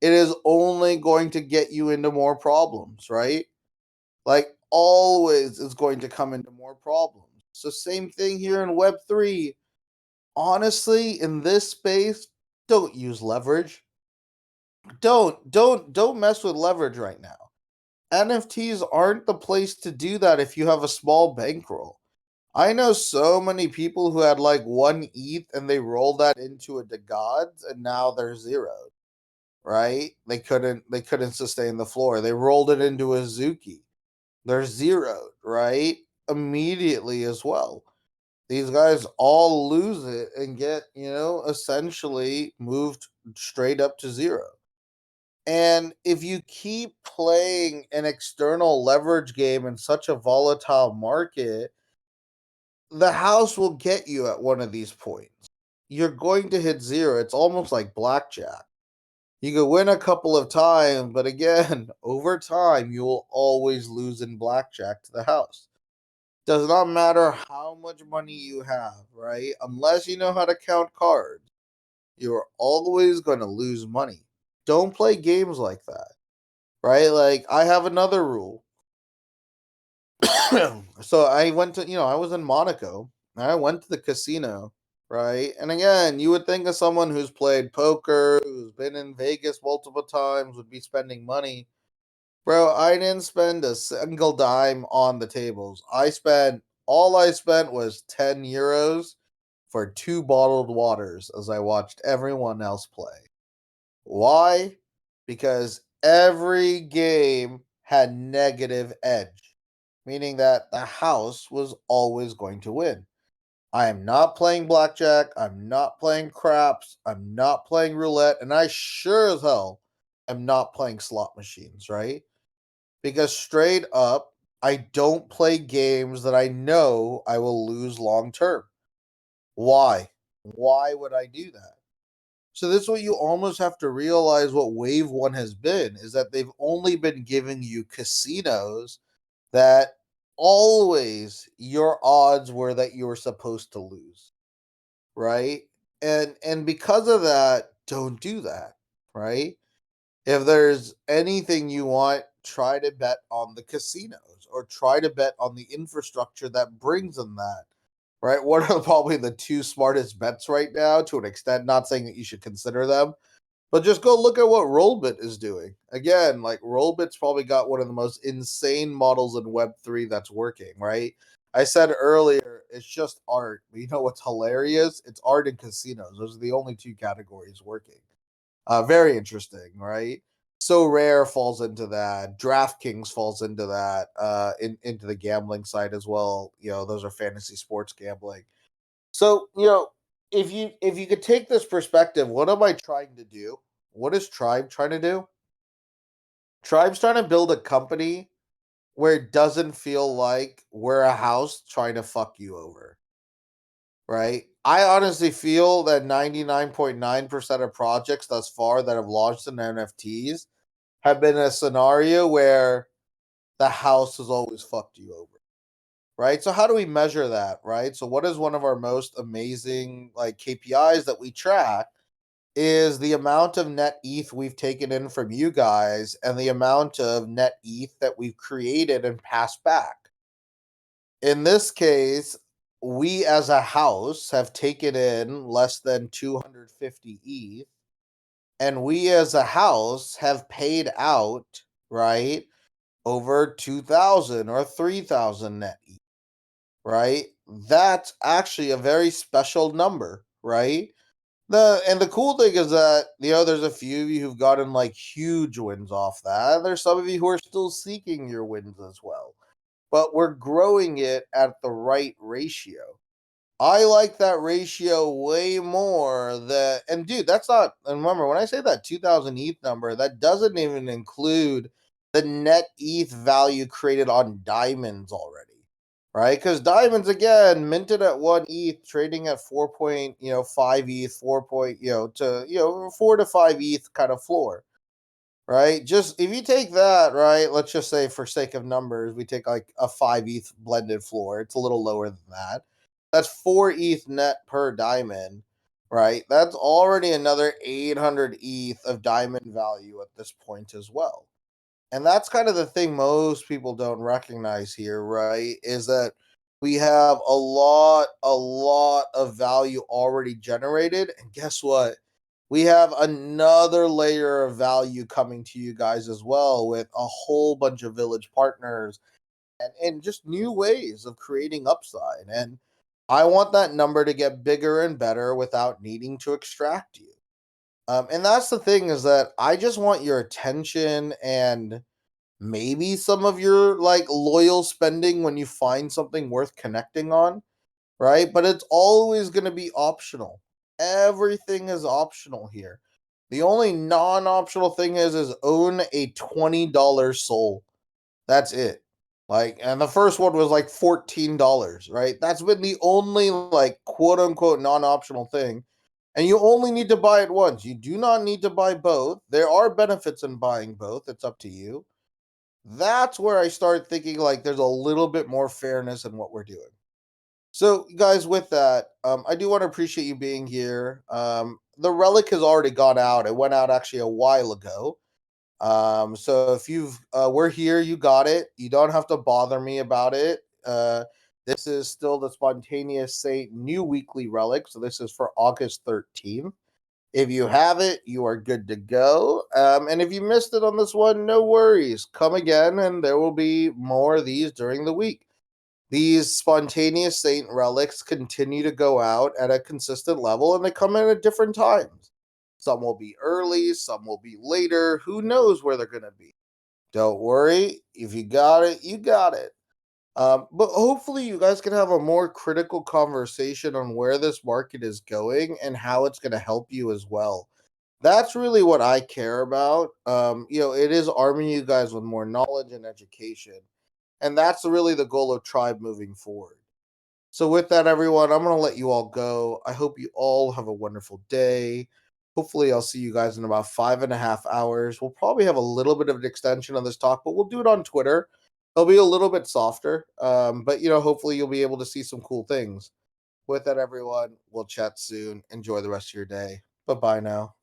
It is only going to get you into more problems, right? Like always is going to come into more problems. So same thing here in Web3. Honestly, in this space, don't use leverage. Don't mess with leverage right now. NFTs aren't the place to do that if you have a small bankroll. I know so many people who had like 1 ETH and they rolled that into a gods and now they're zeroed, right? They couldn't sustain the floor. They rolled it into a Zuki. They're zeroed, right? Immediately as well. These guys all lose it and get, essentially moved straight up to zero. And if you keep playing an external leverage game in such a volatile market, the house will get you at one of these points. You're going to hit zero. It's almost like blackjack. You could win a couple of times, but again, over time, you will always lose in blackjack to the house. Does not matter how much money you have, right? Unless you know how to count cards, you're always going to lose money. Don't play games like that, right? Like, I have another rule. So I went to, I was in Monaco and I went to the casino, right? And again, you would think of someone who's played poker, who's been in Vegas multiple times, would be spending money. Bro, I didn't spend a single dime on the tables. All I spent was 10 euros for two bottled waters as I watched everyone else play. Why? Because every game had negative edge, meaning that the house was always going to win. I am not playing blackjack. I'm not playing craps. I'm not playing roulette. And I sure as hell am not playing slot machines, right? Because straight up, I don't play games that I know I will lose long term. Why? Why would I do that? So this is what you almost have to realize what wave one has been is that they've only been giving you casinos that always your odds were that you were supposed to lose, right? And because of that, don't do that, right? If there's anything you want, try to bet on the casinos or try to bet on the infrastructure that brings them that. Right? What are probably the two smartest bets right now to an extent, not saying that you should consider them, but just go look at what Rollbit is doing. Again, like Rollbit's probably got one of the most insane models in Web3 that's working, right? I said earlier, it's just art. But you know what's hilarious? It's art and casinos. Those are the only two categories working. Very interesting, right? So Rare falls into that. DraftKings falls into that. Into the gambling side as well. You know, those are fantasy sports gambling. So if you could take this perspective, what am I trying to do? What is Tribe trying to do? Tribe's trying to build a company where it doesn't feel like we're a house trying to fuck you over, right? I honestly feel that 99.9% of projects thus far that have launched in NFTs have been a scenario where the house has always fucked you over, right? So how do we measure that, right? So what is one of our most amazing like KPIs that we track is the amount of net ETH we've taken in from you guys and the amount of net ETH that we've created and passed back. In this case, we as a house have taken in less than 250 ETH, and we as a house have paid out, right, over 2,000 or 3,000 net ETH, right? That's actually a very special number, right? The cool thing is that there's a few of you who've gotten like huge wins off that. There's some of you who are still seeking your wins as well. But we're growing it at the right ratio. I like that ratio way more. And dude, that's not. And remember, when I say that 2,000 ETH number, that doesn't even include the net ETH value created on diamonds already, right? Because diamonds again minted at 1 ETH, trading at 4.5 ETH, 4 to 5 ETH kind of floor, right? Just if you take that, right, let's just say for sake of numbers, we take like a 5 ETH blended floor. It's a little lower than that. That's 4 ETH net per diamond, right? That's already another 800 ETH of diamond value at this point as well. And that's kind of the thing most people don't recognize here, right? Is that we have a lot of value already generated. And guess what? We have another layer of value coming to you guys as well with a whole bunch of village partners and just new ways of creating upside. And I want that number to get bigger and better without needing to extract you. And that's the thing is that I just want your attention and maybe some of your like loyal spending when you find something worth connecting on, right? But it's always going to be optional. Everything is optional here. The only non-optional thing is own a $20 soul. That's it. Like, and the first one was like $14, right? That's been the only like quote unquote non-optional thing. And you only need to buy it once. You do not need to buy both. There are benefits in buying both. It's up to you. That's where I start thinking like there's a little bit more fairness in what we're doing. So, guys, with that, I do want to appreciate you being here. The relic has already gone out. It went out actually a while ago. So if we're here, you got it. You don't have to bother me about it. This is still the Spontaneous Saint new weekly relic. So this is for August 13th. If you have it, you are good to go. And if you missed it on this one, no worries. Come again, and there will be more of these during the week. These Spontaneous Saint relics continue to go out at a consistent level, and they come in at different times. Some will be early, some will be later. Who knows where they're going to be? Don't worry. If you got it, you got it. But hopefully, you guys can have a more critical conversation on where this market is going and how it's going to help you as well. That's really what I care about. It is arming you guys with more knowledge and education. And that's really the goal of Tribe moving forward. So, with that, everyone, I'm going to let you all go. I hope you all have a wonderful day. Hopefully, I'll see you guys in about 5.5 hours. We'll probably have a little bit of an extension on this talk, but we'll do it on Twitter. It'll be a little bit softer, but hopefully, you'll be able to see some cool things. With that, everyone, we'll chat soon. Enjoy the rest of your day. Bye bye now.